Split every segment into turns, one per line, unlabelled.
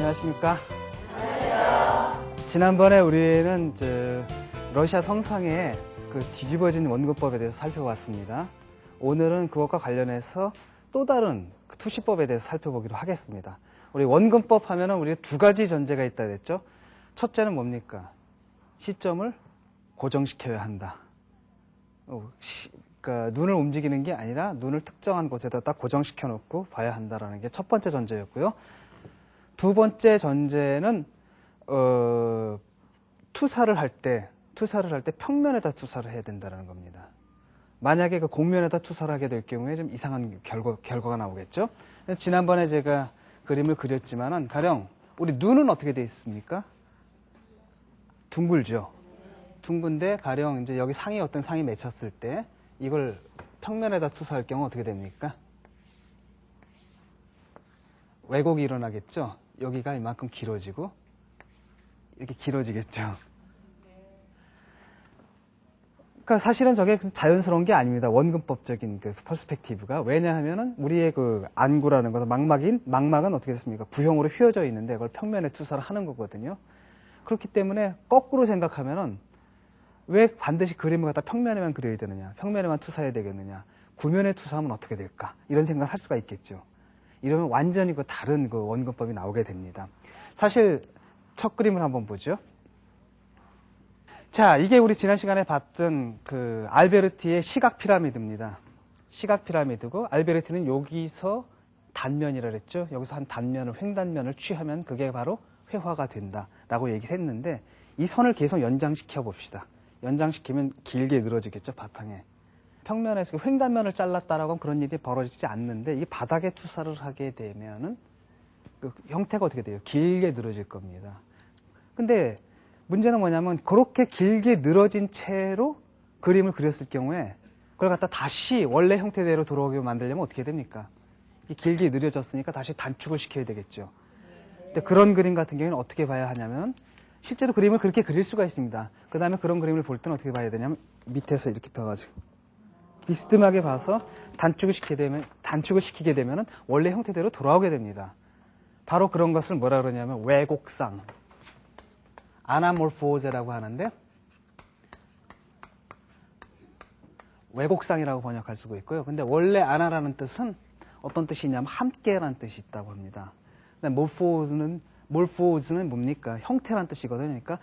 안녕하십니까? 지난번에 우리는 러시아 성상의 그 뒤집어진 원근법에 대해서 살펴봤습니다. 오늘은 그것과 관련해서 또 다른 그 투시법에 대해서 살펴보기로 하겠습니다. 우리 원근법 하면은 우리가 두 가지 전제가 있다 그랬죠? 첫째는 뭡니까? 시점을 고정시켜야 한다. 그러니까 눈을 움직이는 게 아니라 눈을 특정한 곳에다 딱 고정시켜 놓고 봐야 한다라는 게 첫 번째 전제였고요. 두 번째 전제는 투사를 할 때 평면에다 투사를 해야 된다는 겁니다. 만약에 그 곡면에다 투사를 하게 될 경우에 좀 이상한 결과가 나오겠죠. 지난번에 제가 그림을 그렸지만은 가령 우리 눈은 어떻게 돼 있습니까? 둥글죠. 둥근데 가령 이제 여기 상이 어떤 상이 맺혔을 때 이걸 평면에다 투사할 경우 어떻게 됩니까? 왜곡이 일어나겠죠. 여기가 이만큼 길어지고 이렇게 길어지겠죠. 그러니까 사실은 저게 자연스러운 게 아닙니다. 원근법적인 그 퍼스펙티브가. 왜냐하면은 우리의 그 안구라는 것은 망막은 어떻게 됐습니까? 부형으로 휘어져 있는데 그걸 평면에 투사를 하는 거거든요. 그렇기 때문에 거꾸로 생각하면은 왜 반드시 그림을 갖다 평면에만 그려야 되느냐? 평면에만 투사해야 되겠느냐? 구면에 투사하면 어떻게 될까? 이런 생각을 할 수가 있겠죠. 이러면 완전히 그 다른 그 원근법이 나오게 됩니다. 사실 첫 그림을 한번 보죠. 자, 이게 우리 지난 시간에 봤던 그 알베르티의 시각 피라미드입니다. 시각 피라미드고 알베르티는 여기서 단면이라 그랬죠. 여기서 한 단면을 횡단면을 취하면 그게 바로 회화가 된다라고 얘기를 했는데 이 선을 계속 연장시켜 봅시다. 연장시키면 길게 늘어지겠죠, 바탕에. 평면에서 횡단면을 잘랐다라고 하면 그런 일이 벌어지지 않는데 이 바닥에 투사를 하게 되면은 그 형태가 어떻게 돼요? 길게 늘어질 겁니다. 근데 문제는 뭐냐면 그렇게 길게 늘어진 채로 그림을 그렸을 경우에 그걸 갖다 다시 원래 형태대로 돌아오게 만들려면 어떻게 됩니까? 길게 늘어졌으니까 다시 단축을 시켜야 되겠죠. 근데 그런 그림 같은 경우는 어떻게 봐야 하냐면 실제로 그림을 그렇게 그릴 수가 있습니다. 그 다음에 그런 그림을 볼 때는 어떻게 봐야 되냐면 밑에서 이렇게 펴가지고 비스듬하게 봐서 단축을 시키게 되면 원래 형태대로 돌아오게 됩니다. 바로 그런 것을 뭐라 그러냐면 왜곡상, 아나몰포제라고 하는데 왜곡상이라고 번역할 수가 있고요. 근데 원래 아나라는 뜻은 어떤 뜻이냐면 함께라는 뜻이 있다고 합니다. 근데 몰포즈는 뭡니까? 형태란 뜻이거든요. 그러니까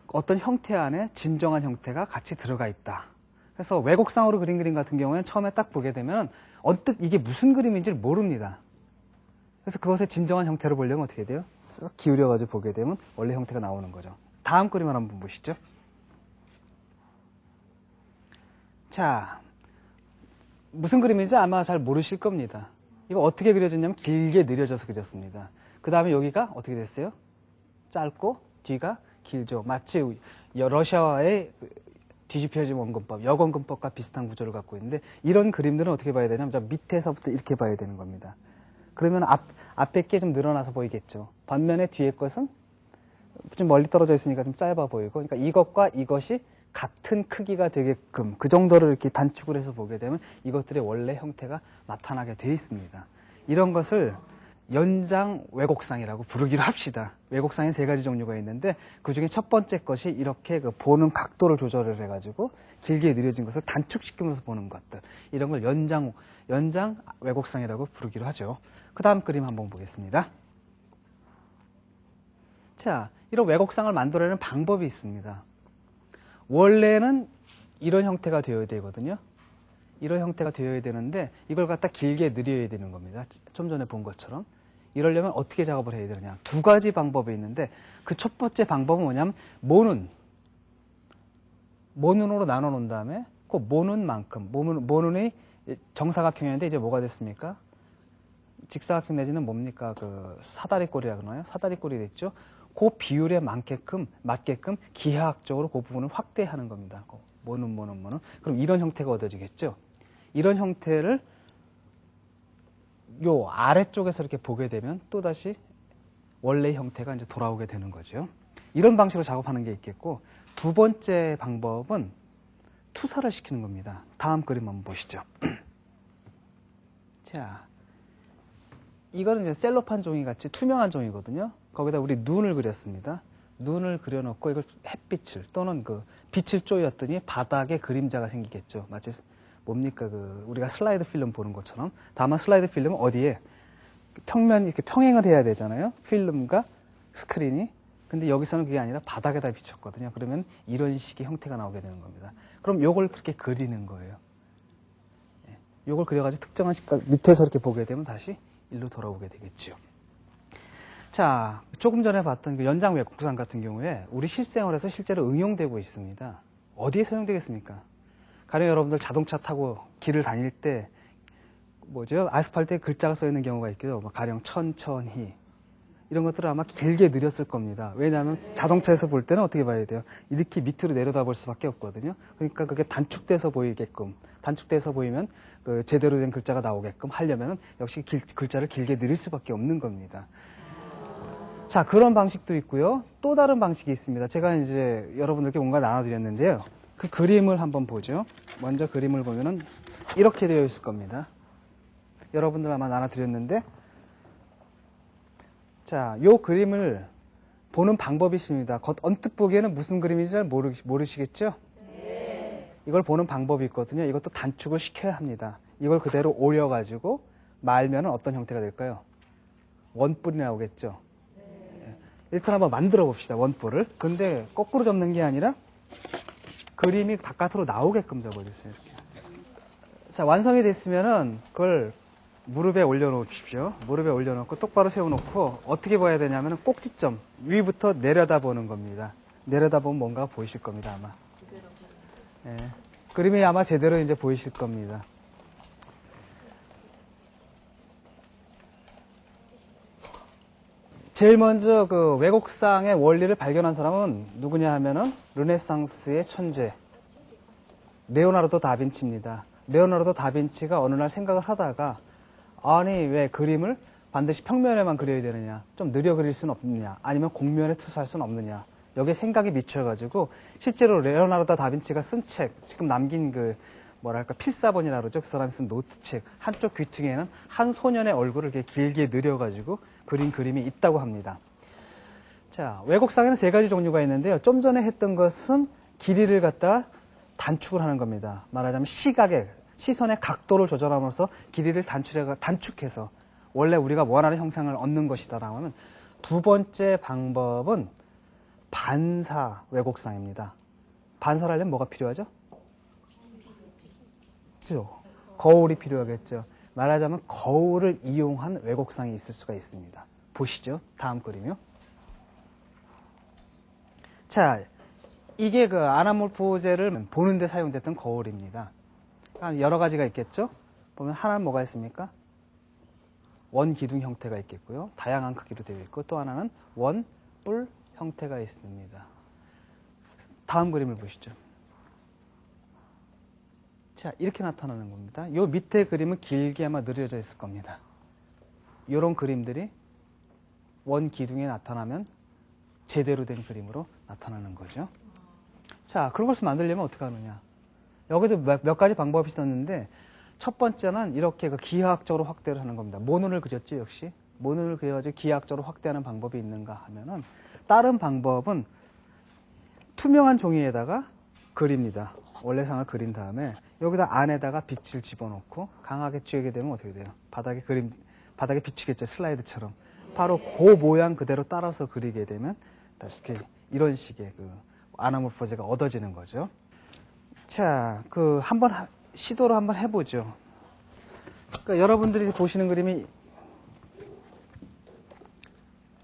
어떤 형태 안에 진정한 형태가 같이 들어가 있다. 그래서 왜곡상으로 그린 그림 같은 경우에는 처음에 딱 보게 되면 언뜻 이게 무슨 그림인지를 모릅니다. 그래서 그것의 진정한 형태를 보려면 어떻게 돼요? 쓱 기울여가지고 보게 되면 원래 형태가 나오는 거죠. 다음 그림을 한번 보시죠. 자, 무슨 그림인지 아마 잘 모르실 겁니다. 이거 어떻게 그려졌냐면 길게 느려져서 그렸습니다. 그 다음에 여기가 어떻게 됐어요? 짧고 뒤가 길죠. 마치 러시아의 뒤집혀진 원근법, 역원근법과 비슷한 구조를 갖고 있는데 이런 그림들은 어떻게 봐야 되냐면 밑에서부터 이렇게 봐야 되는 겁니다. 그러면 앞에 게 좀 늘어나서 보이겠죠. 반면에 뒤에 것은 좀 멀리 떨어져 있으니까 좀 짧아 보이고, 그러니까 이것과 이것이 같은 크기가 되게끔 그 정도를 이렇게 단축을 해서 보게 되면 이것들의 원래 형태가 나타나게 되어 있습니다. 이런 것을 연장 왜곡상이라고 부르기로 합시다. 왜곡상에 세 가지 종류가 있는데 그 중에 첫 번째 것이 이렇게 그 보는 각도를 조절을 해가지고 길게 느려진 것을 단축시키면서 보는 것들, 이런 걸 연장 왜곡상이라고 부르기로 하죠. 그 다음 그림 한번 보겠습니다. 자, 이런 왜곡상을 만들어내는 방법이 있습니다. 원래는 이런 형태가 되어야 되거든요. 이런 형태가 되어야 되는데 이걸 갖다 길게 늘려야 되는 겁니다. 좀 전에 본 것처럼. 이러려면 어떻게 작업을 해야 되느냐. 두 가지 방법이 있는데 그 첫 번째 방법은 뭐냐면 모눈으로 나눠 놓은 다음에 그 모눈만큼, 모눈이 정사각형이었는데 이제 뭐가 됐습니까? 직사각형 내지는 뭡니까? 그 사다리꼴이라 그러나요? 사다리꼴이 됐죠? 그 비율에 맞게끔 기하학적으로 그 부분을 확대하는 겁니다. 모눈. 그럼 이런 형태가 얻어지겠죠? 이런 형태를 요 아래쪽에서 이렇게 보게 되면 또다시 원래 형태가 이제 돌아오게 되는 거죠. 이런 방식으로 작업하는 게 있겠고, 두 번째 방법은 투사를 시키는 겁니다. 다음 그림 한번 보시죠. 자, 이거는 이제 셀로판 종이 같이 투명한 종이거든요. 거기다 우리 눈을 그렸습니다. 눈을 그려놓고 이걸 햇빛을 또는 그 빛을 쪼였더니 바닥에 그림자가 생기겠죠. 마치 뭡니까 우리가 슬라이드 필름 보는 것처럼. 다만 슬라이드 필름은 어디에 평면 이렇게 평행을 해야 되잖아요. 필름과 스크린이. 근데 여기서는 그게 아니라 바닥에다 비쳤거든요. 그러면 이런 식의 형태가 나오게 되는 겁니다. 그럼 요걸 그렇게 그리는 거예요. 요걸 그려가지고 특정한 시각 밑에서 이렇게 보게 되면 다시 일로 돌아오게 되겠죠. 자, 조금 전에 봤던 그 연장 외국상 같은 경우에 우리 실생활에서 실제로 응용되고 있습니다. 어디에 사용되겠습니까? 가령 여러분들 자동차 타고 길을 다닐 때 뭐죠? 아스팔트에 글자가 써 있는 경우가 있고요. 가령 천천히 이런 것들을 아마 길게 느렸을 겁니다. 왜냐하면 자동차에서 볼 때는 어떻게 봐야 돼요? 이렇게 밑으로 내려다볼 수밖에 없거든요. 그러니까 그게 단축돼서 보이게끔, 단축돼서 보이면 그 제대로 된 글자가 나오게끔 하려면 역시 글자를 길게 느릴 수밖에 없는 겁니다. 자, 그런 방식도 있고요. 또 다른 방식이 있습니다. 제가 이제 여러분들께 뭔가 나눠드렸는데요. 그 그림을 한번 보죠. 먼저 그림을 보면은 이렇게 되어 있을 겁니다. 여러분들 아마 나눠드렸는데, 자, 요 그림을 보는 방법이 있습니다. 언뜻 보기에는 무슨 그림인지 잘 모르시겠죠? 네. 이걸 보는 방법이 있거든요. 이것도 단축을 시켜야 합니다. 이걸 그대로 올려가지고 말면은 어떤 형태가 될까요? 원뿔이 나오겠죠? 네. 일단 한번 만들어 봅시다, 원뿔을. 근데 거꾸로 접는 게 아니라 그림이 바깥으로 나오게끔 접어주세요, 이렇게. 자, 완성이 됐으면은 그걸 무릎에 올려놓으십시오. 무릎에 올려놓고 똑바로 세워놓고 어떻게 봐야 되냐면 꼭지점 위부터 내려다보는 겁니다. 내려다보면 뭔가 보이실 겁니다, 아마. 네. 그림이 아마 제대로 이제 보이실 겁니다. 제일 먼저 그 왜곡상의 원리를 발견한 사람은 누구냐 하면은 르네상스의 천재 레오나르도 다빈치입니다. 레오나르도 다빈치가 어느 날 생각을 하다가 아니 왜 그림을 반드시 평면에만 그려야 되느냐, 좀 느려 그릴 수는 없느냐, 아니면 곡면에 투사할 수는 없느냐, 여기에 생각이 미쳐가지고 실제로 레오나르도 다빈치가 쓴 책, 지금 남긴 그 뭐랄까 필사본이라 그러죠. 그 사람이 쓴 노트책 한쪽 귀퉁이에는 한 소년의 얼굴을 이렇게 길게 느려가지고 그린 그림이 있다고 합니다. 자, 왜곡상에는 세 가지 종류가 있는데요. 좀 전에 했던 것은 길이를 갖다가 단축을 하는 겁니다. 말하자면 시선의 각도를 조절함으로써 길이를 단축해서 원래 우리가 원하는 형상을 얻는 것이다라고 하면, 두 번째 방법은 반사 왜곡상입니다. 반사를 하려면 뭐가 필요하죠? 그렇죠? 거울이 필요하겠죠. 말하자면 거울을 이용한 왜곡상이 있을 수가 있습니다. 보시죠. 다음 그림이요. 자, 이게 그 아나몰포제를 보는데 사용됐던 거울입니다. 여러 가지가 있겠죠? 보면 하나는 뭐가 있습니까? 원기둥 형태가 있겠고요. 다양한 크기로 되어 있고, 또 하나는 원뿔 형태가 있습니다. 다음 그림을 보시죠. 자, 이렇게 나타나는 겁니다. 요 밑에 그림은 길게 아마 느려져 있을 겁니다. 요런 그림들이 원기둥에 나타나면 제대로 된 그림으로 나타나는 거죠. 자, 그런 것을 만들려면 어떻게 하느냐. 여기도 몇 가지 방법이 있었는데, 첫 번째는 이렇게 그 기하학적으로 확대를 하는 겁니다. 모눈을 그렸죠, 역시. 모눈을 그려가지고 기하학적으로 확대하는 방법이 있는가 하면은, 다른 방법은 투명한 종이에다가 그립니다. 원래상을 그린 다음에 여기다 안에다가 빛을 집어넣고 강하게 쬐게 되면 어떻게 돼요? 바닥에 비추겠죠, 슬라이드처럼. 바로 그 모양 그대로 따라서 그리게 되면 다시 이런 식의 그 아나몰포제가 얻어지는 거죠. 자, 시도를 한번 해보죠. 그러니까 여러분들이 보시는 그림이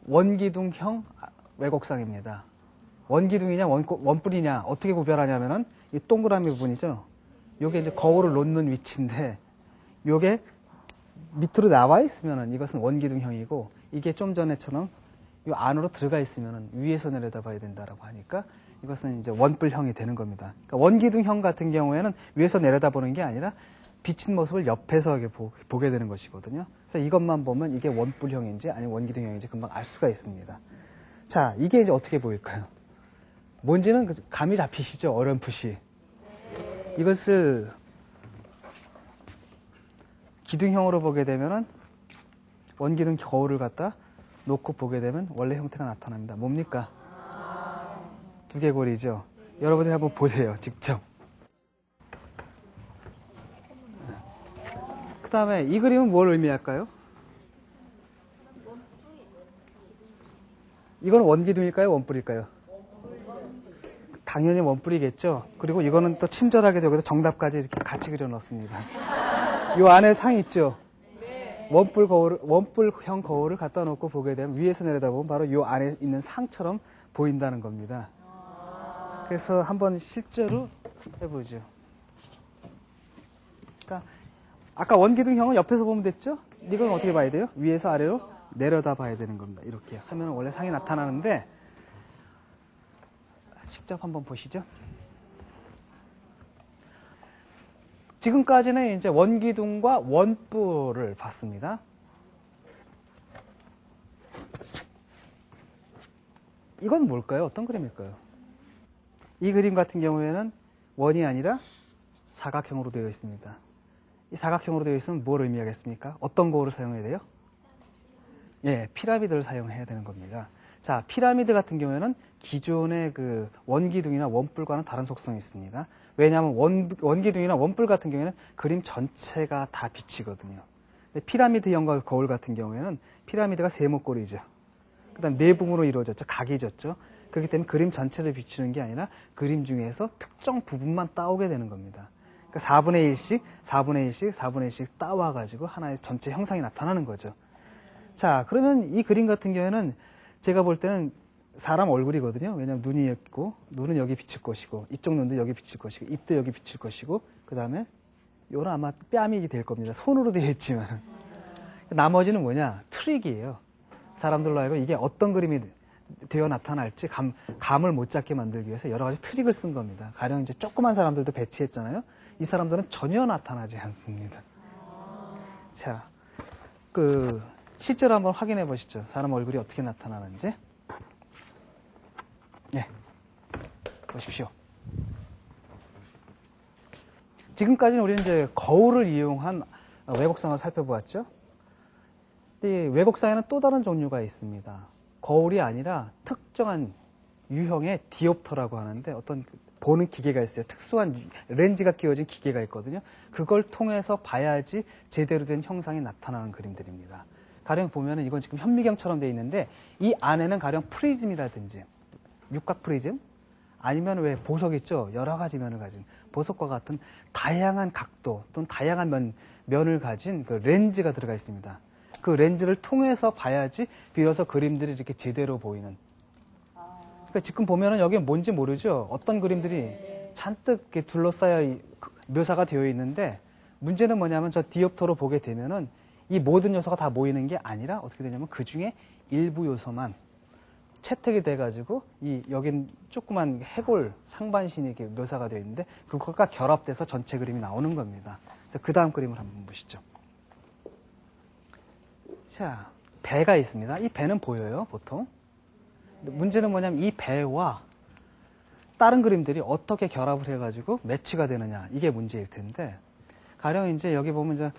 원기둥형 왜곡상입니다. 원기둥이냐 원뿔이냐 어떻게 구별하냐면은 이 동그라미 부분이죠. 요게 이제 거울을 놓는 위치인데, 요게 밑으로 나와 있으면은 이것은 원기둥형이고, 이게 좀 전에처럼 요 안으로 들어가 있으면은 위에서 내려다봐야 된다라고 하니까 이것은 이제 원뿔형이 되는 겁니다. 그러니까 원기둥형 같은 경우에는 위에서 내려다보는 게 아니라 비친 모습을 옆에서 보게 되는 것이거든요. 그래서 이것만 보면 이게 원뿔형인지 아니면 원기둥형인지 금방 알 수가 있습니다. 자, 이게 이제 어떻게 보일까요? 뭔지는 감이 잡히시죠? 어렴풋이. 이것을 기둥형으로 보게 되면은 원기둥 거울을 갖다 놓고 보게 되면 원래 형태가 나타납니다. 뭡니까? 두개골이죠. 여러분들이 한번 보세요. 직접. 그 다음에 이 그림은 뭘 의미할까요? 이건 원기둥일까요? 원뿔일까요? 당연히 원뿔이겠죠. 그리고 이거는 또 친절하게 여기서 정답까지 이렇게 같이 그려놨습니다. 이 안에 상 있죠? 원뿔형 거울을 갖다 놓고 보게 되면 위에서 내려다보면 바로 이 안에 있는 상처럼 보인다는 겁니다. 그래서 한번 실제로 해보죠. 그러니까 아까 원기둥형은 옆에서 보면 됐죠? 이건 어떻게 봐야 돼요? 위에서 아래로 내려다 봐야 되는 겁니다. 이렇게 하면 원래 상이 나타나는데 직접 한번 보시죠. 지금까지는 이제 원기둥과 원뿔을 봤습니다. 이건 뭘까요? 어떤 그림일까요? 이 그림 같은 경우에는 원이 아니라 사각형으로 되어 있습니다. 이 사각형으로 되어 있으면 뭘 의미하겠습니까? 어떤 거울을 사용해야 돼요? 예, 피라미드를 사용해야 되는 겁니다. 자, 피라미드 같은 경우에는 기존의 그 원기둥이나 원뿔과는 다른 속성이 있습니다. 왜냐하면 원기둥이나 원뿔 같은 경우에는 그림 전체가 다 비치거든요. 근데 피라미드형 거울 같은 경우에는 피라미드가 세모꼴이죠. 그 다음 내붕으로 이루어졌죠. 각이졌죠. 그렇기 때문에 그림 전체를 비추는 게 아니라 그림 중에서 특정 부분만 따오게 되는 겁니다. 그러니까 4분의 1씩, 4분의 1씩, 4분의 1씩 따와가지고 하나의 전체 형상이 나타나는 거죠. 자, 그러면 이 그림 같은 경우에는 제가 볼 때는 사람 얼굴이거든요. 왜냐하면 눈이 있고, 눈은 여기 비칠 것이고, 이쪽 눈도 여기 비칠 것이고, 입도 여기 비칠 것이고, 그 다음에 요는 아마 뺨이 될 겁니다. 손으로 되어 있지만. 나머지는 뭐냐? 트릭이에요. 사람들로 하여금 이게 어떤 그림이 되어 나타날지 감을 못 잡게 만들기 위해서 여러 가지 트릭을 쓴 겁니다. 가령 이제 조그만 사람들도 배치했잖아요. 이 사람들은 전혀 나타나지 않습니다. 자, 실제로 한번 확인해 보시죠. 사람 얼굴이 어떻게 나타나는지. 네. 보십시오. 지금까지는 우리는 이제 거울을 이용한 왜곡상을 살펴보았죠. 이 왜곡상에는 또 다른 종류가 있습니다. 거울이 아니라 특정한 유형의 디옵터라고 하는데 어떤 보는 기계가 있어요. 특수한 렌즈가 끼워진 기계가 있거든요. 그걸 통해서 봐야지 제대로 된 형상이 나타나는 그림들입니다. 가령 보면은 이건 지금 현미경처럼 되어 있는데 이 안에는 가령 프리즘이라든지 육각 프리즘 아니면 왜 보석 있죠? 여러 가지 면을 가진 보석과 같은 다양한 각도 또는 다양한 면을 가진 그 렌즈가 들어가 있습니다. 그 렌즈를 통해서 봐야지 비로소 그림들이 이렇게 제대로 보이는. 그러니까 지금 보면은 여기 뭔지 모르죠? 어떤 그림들이 잔뜩 이렇게 둘러싸여 묘사가 되어 있는데 문제는 뭐냐면 저 디옵터로 보게 되면은 이 모든 요소가 다 모이는 게 아니라 어떻게 되냐면 그 중에 일부 요소만 채택이 돼가지고 여긴 조그만 해골 상반신이 이렇게 묘사가 되어 있는데 그것과 결합돼서 전체 그림이 나오는 겁니다. 그래서 그 다음 그림을 한번 보시죠. 자, 배가 있습니다. 이 배는 보여요, 보통. 문제는 뭐냐면 이 배와 다른 그림들이 어떻게 결합을 해가지고 매치가 되느냐 이게 문제일 텐데 가령 이제 여기 보면 이제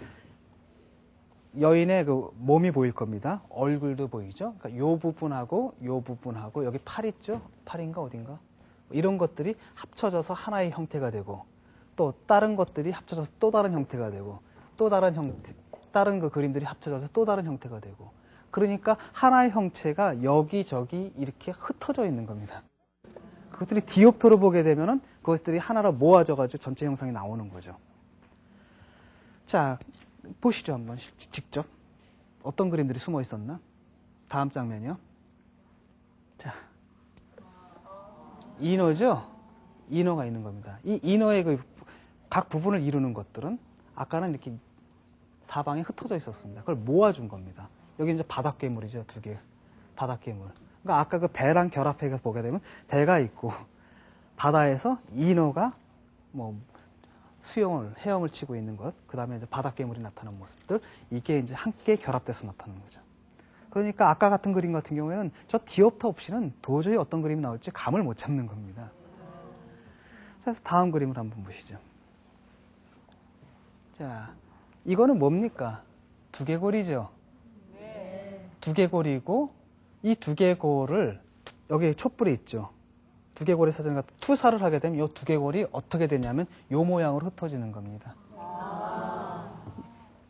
여인의 그 몸이 보일 겁니다. 얼굴도 보이죠. 그러니까 요 부분하고 여기 팔 있죠. 팔인가 어딘가 이런 것들이 합쳐져서 하나의 형태가 되고 또 다른 것들이 합쳐져서 또 다른 형태가 되고 또 다른 형태, 다른 그 그림들이 합쳐져서 또 다른 형태가 되고 그러니까 하나의 형체가 여기저기 이렇게 흩어져 있는 겁니다. 그것들이 디옵터로 보게 되면은 그것들이 하나로 모아져가지고 전체 형상이 나오는 거죠. 자, 보시죠 한번 직접 어떤 그림들이 숨어 있었나? 다음 장면이요. 자, 인어죠. 인어가 있는 겁니다. 이 인어의 그 각 부분을 이루는 것들은 아까는 이렇게 사방에 흩어져 있었습니다. 그걸 모아준 겁니다. 여기 이제 바닥괴물이죠, 두 개. 바닥괴물. 그러니까 아까 그 배랑 결합해서 보게 되면 배가 있고 바다에서 인어가 뭐 헤엄을 치고 있는 것, 그 다음에 이제 바닥괴물이 나타나는 모습들, 이게 이제 함께 결합돼서 나타나는 거죠. 그러니까 아까 같은 그림 같은 경우에는 저 디옵터 없이는 도저히 어떤 그림이 나올지 감을 못 잡는 겁니다. 그래서 다음 그림을 한번 보시죠. 자, 이거는 뭡니까? 두개골이죠. 두개골이고 이 두개골을 여기 촛불이 있죠. 두개골에서 제가 투사를 하게 되면 이 두개골이 어떻게 되냐면 이 모양으로 흩어지는 겁니다.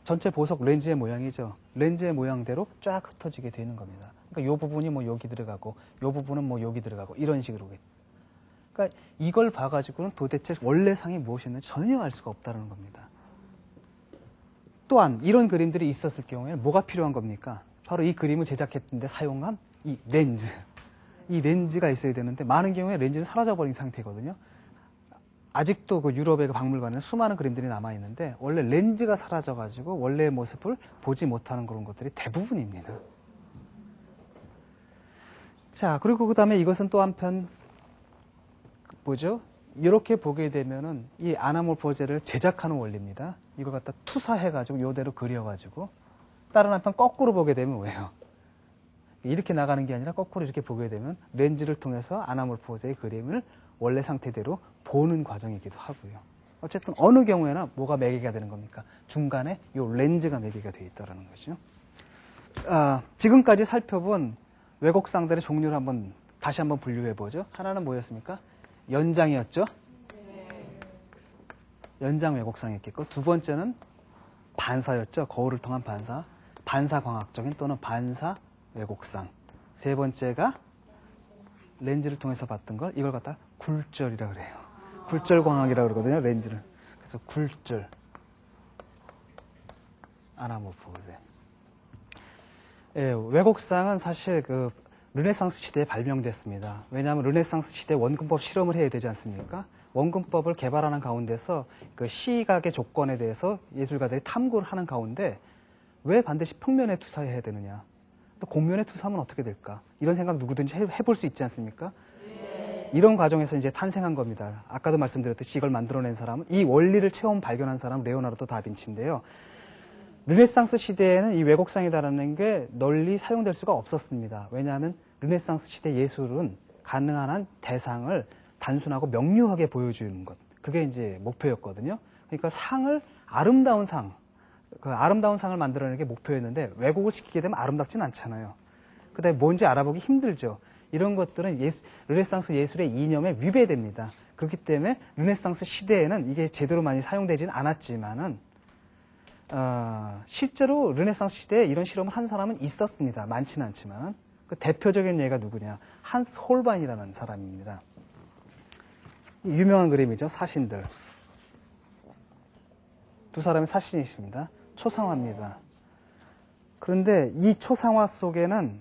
전체 보석 렌즈의 모양이죠. 렌즈의 모양대로 쫙 흩어지게 되는 겁니다. 그러니까 이 부분이 뭐 여기 들어가고 이 부분은 뭐 여기 들어가고 이런 식으로. 그러니까 이걸 봐가지고는 도대체 원래 상이 무엇이었는지 전혀 알 수가 없다는 겁니다. 또한 이런 그림들이 있었을 경우에는 뭐가 필요한 겁니까? 바로 이 그림을 제작했는데 사용한 이 렌즈. 이 렌즈가 있어야 되는데 많은 경우에 렌즈는 사라져버린 상태거든요. 아직도 그 유럽의 그 박물관에는 수많은 그림들이 남아있는데 원래 렌즈가 사라져가지고 원래의 모습을 보지 못하는 그런 것들이 대부분입니다. 자, 그리고 그 다음에 이것은 또 한편 뭐죠? 이렇게 보게 되면은 이 아나몰포제를 제작하는 원리입니다. 이걸 갖다 투사해가지고 요대로 그려가지고 다른 한편 거꾸로 보게 되면 왜요? 이렇게 나가는 게 아니라 거꾸로 이렇게 보게 되면 렌즈를 통해서 아나몰포제의 그림을 원래 상태대로 보는 과정이기도 하고요. 어쨌든 어느 경우에나 뭐가 매개가 되는 겁니까? 중간에 이 렌즈가 매개가 되어 있다는 거죠. 지금까지 살펴본 왜곡상들의 종류를 다시 한번 분류해보죠. 하나는 뭐였습니까? 연장이었죠. 연장 왜곡상이었겠고, 두 번째는 반사였죠. 거울을 통한 반사. 반사광학적인 또는 반사 왜곡상. 세 번째가 렌즈를 통해서 봤던 걸, 이걸 갖다 굴절이라 그래요. 굴절광학이라고 그러거든요, 렌즈를. 그래서 굴절. 아나몰포제. 예, 왜곡상은 사실 르네상스 시대에 발명됐습니다. 왜냐하면 르네상스 시대에 원근법 실험을 해야 되지 않습니까? 원근법을 개발하는 가운데서 그 시각의 조건에 대해서 예술가들이 탐구를 하는 가운데 왜 반드시 평면에 투사해야 되느냐? 또 곡면에 투사하면 어떻게 될까? 이런 생각 누구든지 해볼 수 있지 않습니까? 이런 과정에서 이제 탄생한 겁니다. 아까도 말씀드렸듯이 이걸 만들어낸 사람은, 이 원리를 처음 발견한 사람은 레오나르도 다빈치인데요. 르네상스 시대에는 이 왜곡상이라는 게 널리 사용될 수가 없었습니다. 왜냐하면 르네상스 시대 예술은 가능한 한 대상을 단순하고 명료하게 보여주는 것. 그게 이제 목표였거든요. 그러니까 아름다운 상을 만들어내는 게 목표였는데 왜곡을 시키게 되면 아름답진 않잖아요. 그 다음에 뭔지 알아보기 힘들죠. 이런 것들은 르네상스 예술의 이념에 위배됩니다. 그렇기 때문에 르네상스 시대에는 이게 제대로 많이 사용되지는 않았지만은 실제로 르네상스 시대에 이런 실험을 한 사람은 있었습니다. 많지는 않지만. 그 대표적인 예가 누구냐? 한스 홀반이라는 사람입니다. 유명한 그림이죠. 사신들. 두 사람의 사신이십니다. 초상화입니다. 그런데 이 초상화 속에는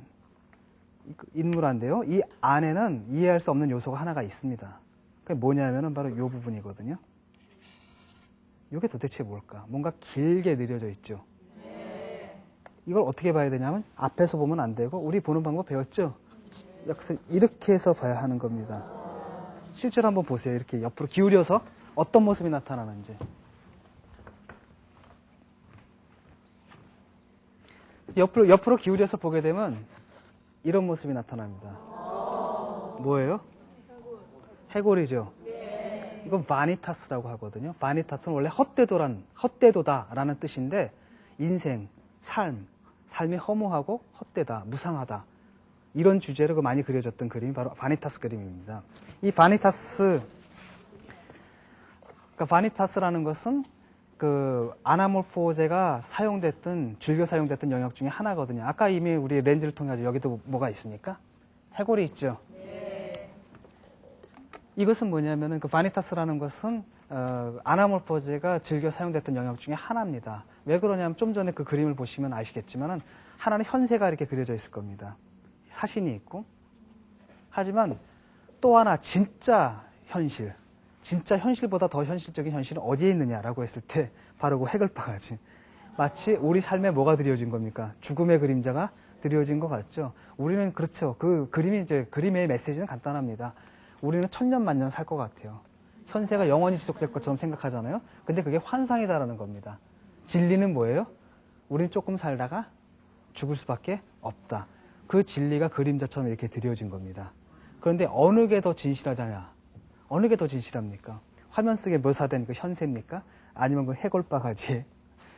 인물한데요. 이 안에는 이해할 수 없는 요소가 하나가 있습니다. 그게 뭐냐면은 바로 이 부분이거든요. 이게 도대체 뭘까? 뭔가 길게 느려져 있죠. 이걸 어떻게 봐야 되냐면 앞에서 보면 안 되고 우리 보는 방법 배웠죠? 이렇게 해서 봐야 하는 겁니다. 실제로 한번 보세요. 이렇게 옆으로 기울여서 어떤 모습이 나타나는지. 옆으로 기울여서 보게 되면 이런 모습이 나타납니다. 뭐예요? 해골이죠. 이건 바니타스라고 하거든요. 바니타스는 원래 헛되도다라는 뜻인데 인생, 삶이 허무하고 헛되다, 무상하다 이런 주제로 많이 그려졌던 그림이 바로 바니타스 그림입니다. 이 바니타스라는 것은 아나몰포제가 즐겨 사용됐던 영역 중에 하나거든요. 아까 이미 우리 렌즈를 통해 여기도 뭐가 있습니까? 해골이 있죠. 이것은 뭐냐면은 바니타스라는 것은 아나몰포제가 즐겨 사용됐던 영역 중에 하나입니다. 왜 그러냐면 좀 전에 그 그림을 보시면 아시겠지만은 하나는 현세가 이렇게 그려져 있을 겁니다. 사신이 있고. 하지만 또 하나 진짜 현실보다 더 현실적인 현실은 어디에 있느냐라고 했을 때 바로 그 해골바가지. 마치 우리 삶에 뭐가 드려진 겁니까? 죽음의 그림자가 드려진 것 같죠. 우리는 그렇죠. 그림의 메시지는 간단합니다. 우리는 천년 만년 살 것 같아요. 현세가 영원히 지속될 것처럼 생각하잖아요. 근데 그게 환상이다라는 겁니다. 진리는 뭐예요? 우리는 조금 살다가 죽을 수밖에 없다. 그 진리가 그림자처럼 이렇게 드려진 겁니다. 그런데 어느 게 더 진실하냐? 어느 게 더 진실합니까? 화면 속에 묘사된 그 현세입니까? 아니면 그 해골바가지의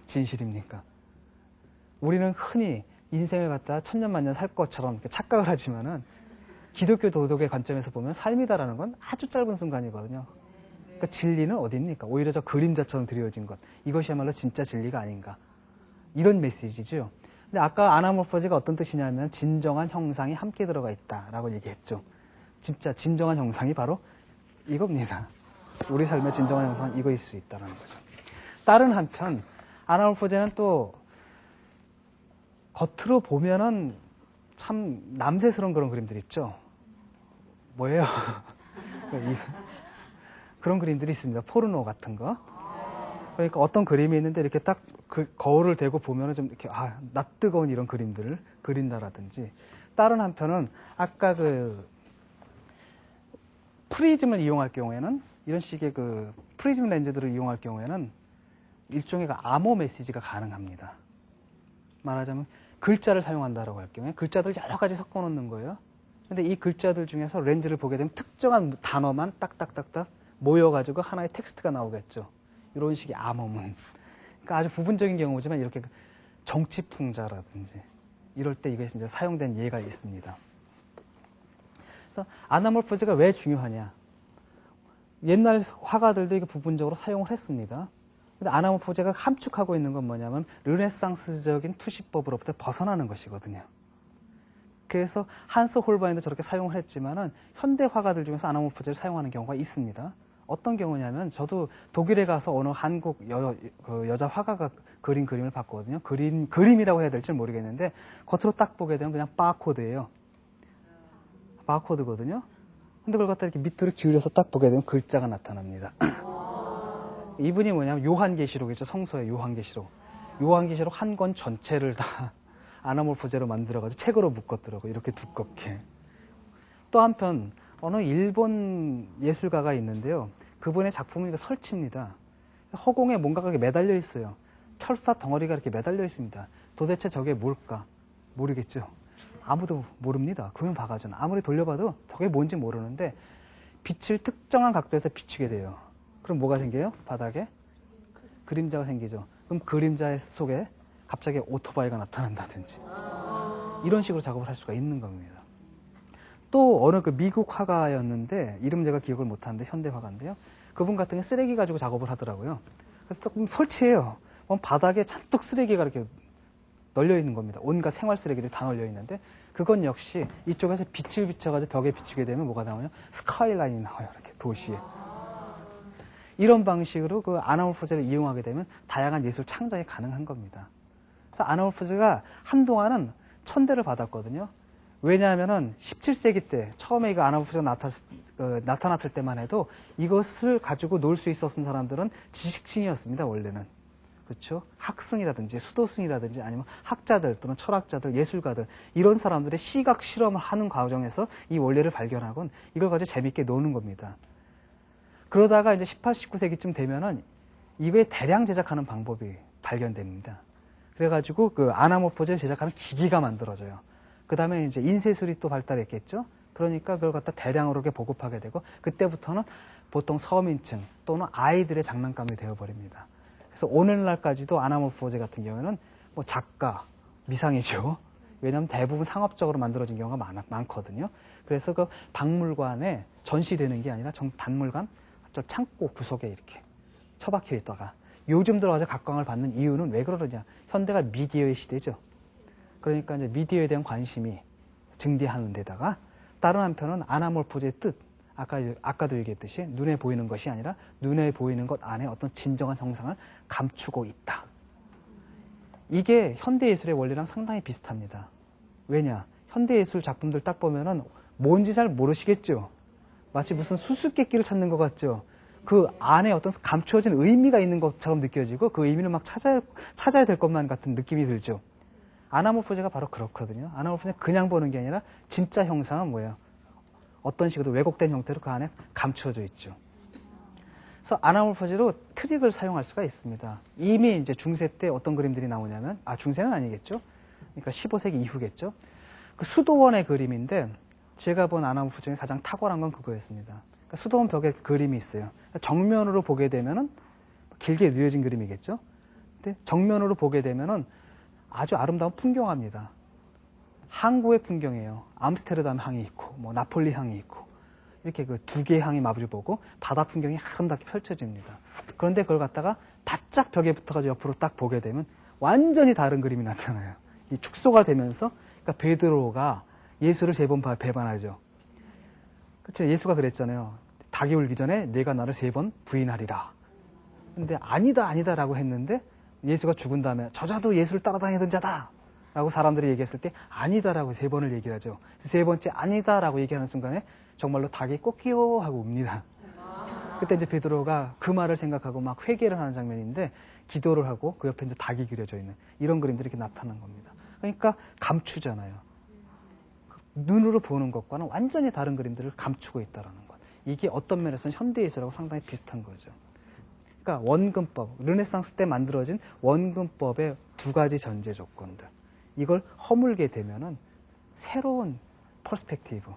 진실입니까? 우리는 흔히 인생을 갖다 천년만년 살 것처럼 이렇게 착각을 하지만은 기독교 도덕의 관점에서 보면 삶이다라는 건 아주 짧은 순간이거든요. 그러니까 진리는 어디 있습니까? 오히려 저 그림자처럼 드리워진 것. 이것이야말로 진짜 진리가 아닌가. 이런 메시지죠. 근데 아까 아나모르포즈가 어떤 뜻이냐면 진정한 형상이 함께 들어가 있다라고 얘기했죠. 진짜 진정한 형상이 바로 이겁니다. 우리 삶의 진정한 형상은 이거일 수 있다는 거죠. 다른 한편 아나모르포즈는 또 겉으로 보면은 참 남세스러운 그런 그림들 있죠. 뭐예요? 그런 그림들이 있습니다. 포르노 같은 거. 그러니까 어떤 그림이 있는데 이렇게 딱 그 거울을 대고 보면은 좀 이렇게 낯뜨거운 이런 그림들을 그린다라든지, 다른 한편은 아까 그 프리즘을 이용할 경우에는, 이런 식의 그 프리즘 렌즈들을 이용할 경우에는 일종의 그 암호 메시지가 가능합니다. 말하자면 글자를 사용한다라고 할 경우에 글자들 여러 가지 섞어 놓는 거예요. 근데 이 글자들 중에서 렌즈를 보게 되면 특정한 단어만 딱딱딱딱 모여가지고 하나의 텍스트가 나오겠죠. 이런 식의 암호문. 그러니까 아주 부분적인 경우지만 이렇게 정치풍자라든지 이럴 때 이게 이제 사용된 예가 있습니다. 그래서 아나모르포즈가 왜 중요하냐? 옛날 화가들도 이게 부분적으로 사용을 했습니다. 근데 아나모르포즈가 함축하고 있는 건 뭐냐면 르네상스적인 투시법으로부터 벗어나는 것이거든요. 그래서 한스 홀바인도 저렇게 사용을 했지만은 현대 화가들 중에서 아나모르포즈를 사용하는 경우가 있습니다. 어떤 경우냐면 저도 독일에 가서 어느 한국 여자 화가가 그린 그림을 봤거든요. 그림이라고 해야 될지 모르겠는데 겉으로 딱 보게 되면 그냥 바코드예요. 바코드거든요. 근데 그걸 갖다 이렇게 밑으로 기울여서 딱 보게 되면 글자가 나타납니다. 이분이 뭐냐면 요한계시록이죠. 성서의 요한계시록. 요한계시록 한 권 전체를 다 아나모르포제로 만들어가지고 책으로 묶었더라고요. 이렇게 두껍게. 또 한편 어느 일본 예술가가 있는데요. 그분의 작품은 설치입니다. 허공에 뭔가가 이렇게 매달려 있어요. 철사 덩어리가 이렇게 매달려 있습니다. 도대체 저게 뭘까? 모르겠죠. 아무도 모릅니다. 그건 봐가지고 아무리 돌려봐도 저게 뭔지 모르는데 빛을 특정한 각도에서 비추게 돼요. 그럼 뭐가 생겨요? 바닥에 그림자가 생기죠. 그럼 그림자 속에 갑자기 오토바이가 나타난다든지 이런 식으로 작업을 할 수가 있는 겁니다. 또 어느 그 미국 화가였는데 이름 제가 기억을 못하는데 현대 화가인데요. 그분 같은 경우 쓰레기 가지고 작업을 하더라고요. 그래서 조금 설치해요. 바닥에 잔뜩 쓰레기가 이렇게 널려 있는 겁니다. 온갖 생활 쓰레기들이 다 널려 있는데 그건 역시 이쪽에서 빛을 비춰가지고 벽에 비추게 되면 뭐가 나오냐? 스카이라인이 나와요. 이렇게 도시에. 이런 방식으로 그 아나모르포제를 이용하게 되면 다양한 예술 창작이 가능한 겁니다. 그래서 아나모르포제가 한동안은 천대를 받았거든요. 왜냐하면은 17세기 때 처음에 이거 아나모르포제가 나타났을 때만 해도 이것을 가지고 놀 수 있었던 사람들은 지식층이었습니다. 원래는. 그렇죠? 학승이라든지 수도승이라든지 아니면 학자들 또는 철학자들, 예술가들 이런 사람들의 시각 실험을 하는 과정에서 이 원리를 발견하곤 이걸 가지고 재밌게 노는 겁니다. 그러다가 이제 18, 19세기쯤 되면은 이거에 대량 제작하는 방법이 발견됩니다. 그래가지고 그 아나모르포제를 제작하는 기기가 만들어져요. 그 다음에 이제 인쇄술이 또 발달했겠죠? 그러니까 그걸 갖다 대량으로 이렇게 보급하게 되고 그때부터는 보통 서민층 또는 아이들의 장난감이 되어버립니다. 그래서 오늘날까지도 아나모르포제 같은 경우에는 뭐 작가, 미상이죠. 왜냐하면 대부분 상업적으로 만들어진 경우가 많거든요. 그래서 그 박물관에 전시되는 게 아니라 박물관 저 창고 구석에 이렇게 처박혀 있다가 요즘 들어가서 각광을 받는 이유는 왜 그러느냐. 현대가 미디어의 시대죠. 그러니까 이제 미디어에 대한 관심이 증대하는 데다가 다른 한편은 아나모르포제의 뜻, 아까도 얘기했듯이 눈에 보이는 것이 아니라 눈에 보이는 것 안에 어떤 진정한 형상을 감추고 있다. 이게 현대예술의 원리랑 상당히 비슷합니다. 왜냐? 현대예술 작품들 딱 보면은 뭔지 잘 모르시겠죠? 마치 무슨 수수께끼를 찾는 것 같죠? 그 안에 어떤 감추어진 의미가 있는 것처럼 느껴지고 그 의미를 막 찾아야 될 것만 같은 느낌이 들죠? 아나모르포제가 바로 그렇거든요. 아나모르포제는 그냥 보는 게 아니라 진짜 형상은 뭐예요? 어떤 식으로 왜곡된 형태로 그 안에 감추어져 있죠. 그래서 아나모르포제로 트릭을 사용할 수가 있습니다. 이미 이제 중세 때 어떤 그림들이 나오냐면, 중세는 아니겠죠? 그러니까 15세기 이후겠죠? 그 수도원의 그림인데, 제가 본 아나모르포제 중에 가장 탁월한 건 그거였습니다. 그러니까 수도원 벽에 그림이 있어요. 정면으로 보게 되면은 길게 느려진 그림이겠죠? 근데 정면으로 보게 되면은 아주 아름다운 풍경화입니다. 항구의 풍경이에요. 암스테르담 항이 있고, 뭐 나폴리 항이 있고, 이렇게 그 두 개의 항이 마주보고 바다 풍경이 아름답게 펼쳐집니다. 그런데 그걸 갖다가 바짝 벽에 붙어가지고 옆으로 딱 보게 되면 완전히 다른 그림이 나타나요. 이 축소가 되면서, 그러니까 베드로가 예수를 3번 배반하죠. 그쵸? 예수가 그랬잖아요. 닭이 울기 전에 내가 나를 3번 부인하리라. 근데 아니다라고 했는데 예수가 죽은 다음에 저자도 예수를 따라다니던 자다 라고 사람들이 얘기했을 때 아니다라고 3번을 얘기를 하죠. 3번째 아니다라고 얘기하는 순간에 정말로 닭이 꼬끼요 하고 웁니다. 그때 이제 베드로가 그 말을 생각하고 막 회개를 하는 장면인데 기도를 하고 그 옆에 이제 닭이 그려져 있는 이런 그림들이 이렇게 나타난 겁니다. 그러니까 감추잖아요. 눈으로 보는 것과는 완전히 다른 그림들을 감추고 있다는 것. 이게 어떤 면에서는 현대예술하고 상당히 비슷한 거죠. 그러니까 원근법, 르네상스 때 만들어진 원근법의 2가지 전제 조건들. 이걸 허물게 되면은 새로운 퍼스펙티브,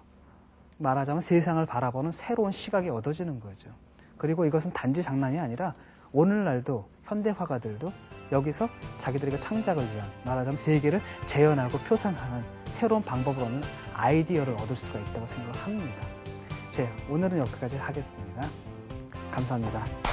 말하자면 세상을 바라보는 새로운 시각이 얻어지는 거죠. 그리고 이것은 단지 장난이 아니라 오늘날도 현대 화가들도 여기서 자기들의 창작을 위한, 말하자면 세계를 재현하고 표상하는 새로운 방법으로는 아이디어를 얻을 수가 있다고 생각합니다. 오늘은 여기까지 하겠습니다. 감사합니다.